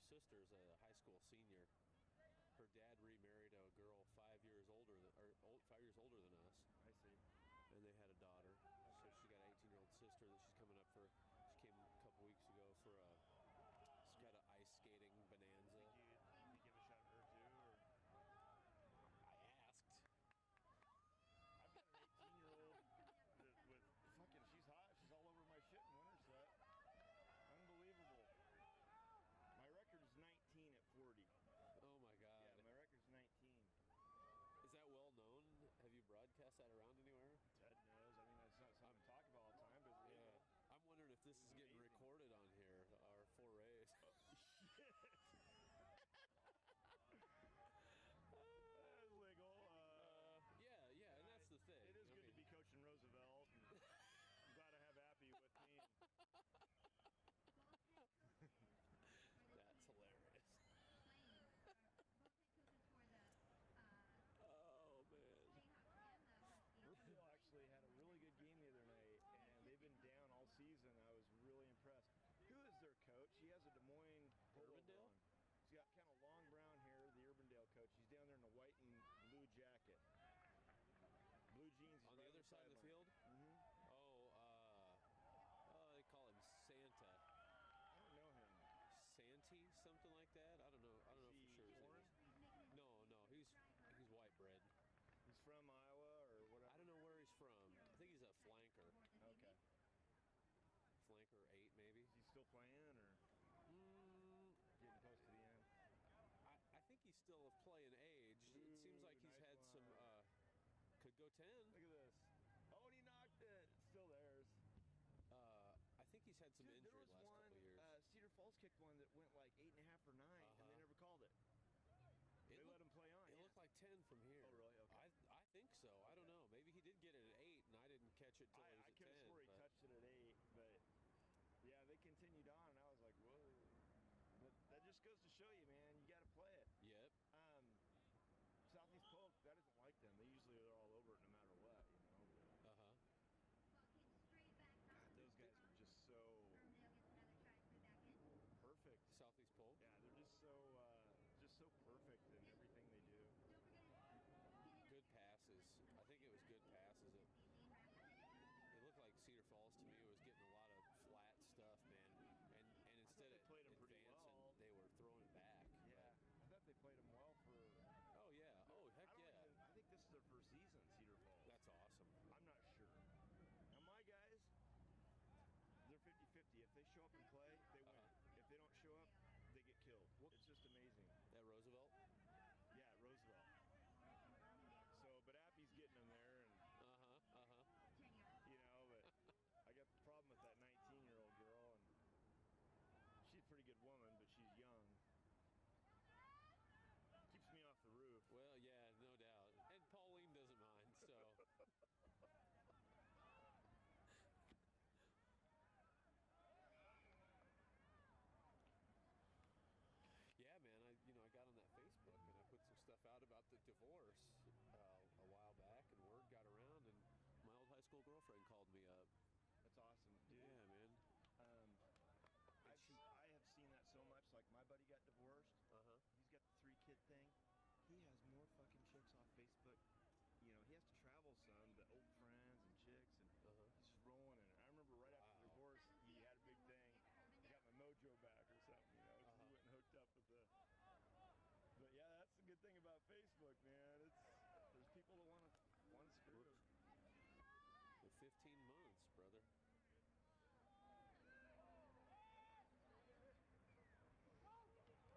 sister's a high school senior. Her dad remarried a girl 5 years older than 5 years older than us. I see. And they had a daughter. So she got an 18-year-old sister that she's coming up for. She came a couple weeks ago for a kind of ice skating bonanza. Did you give a shot at her too, or? I asked. I've got an 18-year-old with fucking. She's hot. She's all over my shit in Winterset. Unbelievable. My record is 19 at 40. Oh my God. Yeah, my record's 19. Is that well known? Have you broadcast that around anywhere? Ted knows. I mean, that's not something to talk about all the time, but yeah. I'm wondering if this is getting recorded on here, our forays. Shit. That's legal. Yeah, and that's the thing. It is good to be coaching Roosevelt, and I'm glad to have Appy with me. That's hilarious. Oh, man. Urbandale actually had a really good game the other night, and they've been down all season. I was really impressed. Who is their coach? He has a Des Moines Urbandale? He's got kind of long brown hair, the Urbandale coach. He's down there in a white and blue jacket. Blue jeans. On the other side of the field? Mm-hmm. They call him Santa. I don't know him. Santy, something like that. I don't know. I don't know for sure. No, he's white bread. He's from Iowa or whatever. I don't know where he's from. I think he's a flanker. Okay. Flanker 8, maybe. Is he still playing or getting close to the end? I think he's still of playing age. Ooh, it seems like he's had some. Could go 10. Look at this. Oh, and he knocked it. It's still theirs. I think he's had some injury the last couple of years. Cedar Falls kicked one that went like 8.5 or 9, and they never called it. They let him play on. It looked like 10 from here. Oh, really? Okay. I think so. Okay. I don't know. Maybe he did get it at 8, and I didn't catch it till he was at 10. I could have swore he touched it at 8, but yeah, they continued on, and I was like, whoa. But that just goes to show you, man, you got to play it. Yep. Southeast Polk, that isn't like them. They usually are all over it no matter what, you know. Uh-huh. God, those guys are just so perfect. Southeast Polk? Yeah, they're just so perfect in everything they do. Good passes. I think it was good passes. It looked like Cedar Falls to me was getting a lot of flat stuff, man. And instead of advancing, they were throwing it back. Yeah, I thought they played them well for. Oh yeah. Oh heck yeah. I think this is their first season, Cedar Falls. That's awesome. I'm not sure. Now my guys, they're 50-50. If they show up and play, they win. If they don't show up, they get killed. It's just amazing. At Roosevelt? Yeah, at Roosevelt. So, but Appy's getting them there, and you know, but I got the problem with that 19-year-old girl, and she's a pretty good woman, but she's young. Keeps me off the roof. Well, yeah, no doubt. And Pauline doesn't mind, so. Yeah, man, I got on that Facebook and I put some stuff out about the divorce a while back, and word got around, and my old high school girlfriend called me up. That's awesome, dude. Yeah, man. I have seen that so much. Like, my buddy got divorced. He's got the 3-kid thing. He has more fucking chicks off Facebook. You know, he has to travel some, the old friends and chicks, and he's just rolling in it. I remember right after the divorce, he had a big thing. I got my mojo back or something, you know, because he went and hooked up with the. But yeah, that's the good thing about Facebook, man. There's people that want to screw. For 15 months, brother.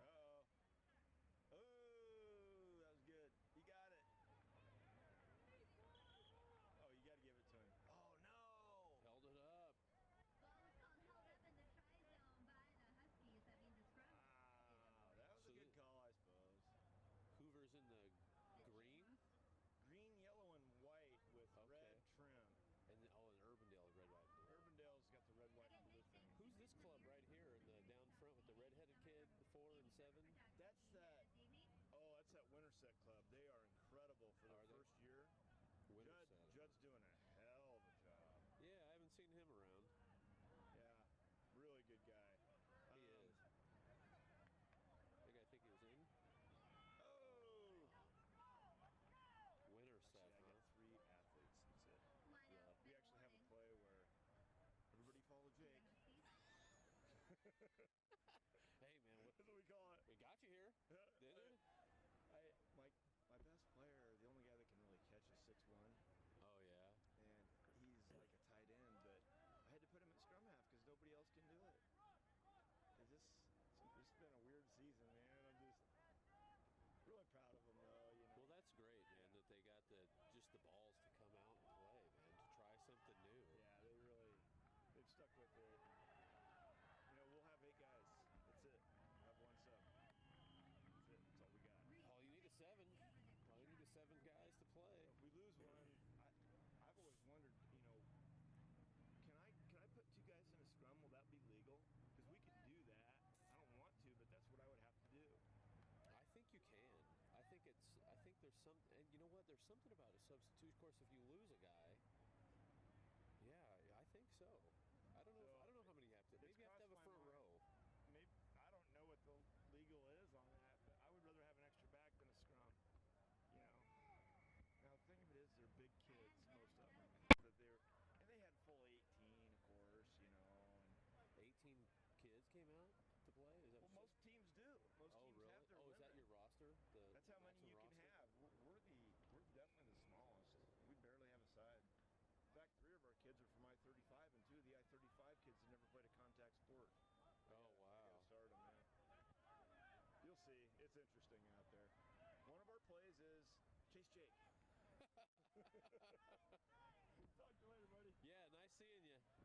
Uh-oh. Oh, that was good. He got it. Oh, you got to give it to him. Oh, no! Held it up. Ball was held up in the try zone by the Huskies. That means it's scrum. Wow, that was a good call, I suppose. Hoover's in the green? Green, yellow, and white with red trim. And Urbandale, red, white, blue. Urbandale's got the red, white, and blue thing. Who's this club right here in the down front with the red-headed kid, the 4 and 7? That's that. Oh, that's that Winterset club. They are incredible for their first year. Judd's doing a hell of a job. Yeah, I haven't seen him around. Yeah, really good guy. He is. Hey, man, That's what we call it. we got you here, didn't it? My best player, the only guy that can really catch is 6'1", Oh, yeah. and he's like a tight end, but I had to put him at scrum half because nobody else can do it. This has been a weird season, man. I'm just really proud of them, though. You know. Well, that's great, man, that they got just the balls to come out and play, man, to try something new. Yeah, they've stuck with it. You know, we'll have 8 guys. That's it. We'll have 1 sub. That's it. That's all we got. All you need is 7. All you need is 7 guys to play. If we lose one, I've always wondered, you know, can I put 2 guys in a scrum? Will that be legal? Because we could do that. I don't want to, but that's what I would have to do. I think you can. I think there's some, and you know what? There's something about a substitute. Of course, if you lose a guy, yeah, I think so. I don't know how many you have to. Maybe you have to have a front row. Maybe I don't know what the legal is on that, but I would rather have an extra back than a scrum. You know. Now the thing of it is, they're big kids, most of them. And they had full 18, of course. You know. And 18 kids came out to play. Is that well, most teams do. Most teams really? have their is that limit. your roster? That's how many you can have. We're definitely the smallest. We barely have a side. In fact, 3 of our kids are from I-35, and 2 of the I-35 kids have never played a contact sport. Wow. I gotta start them, man. You'll see. It's interesting out there. One of our plays is Chase Jake. Talk to you later, buddy. Yeah, nice seeing you.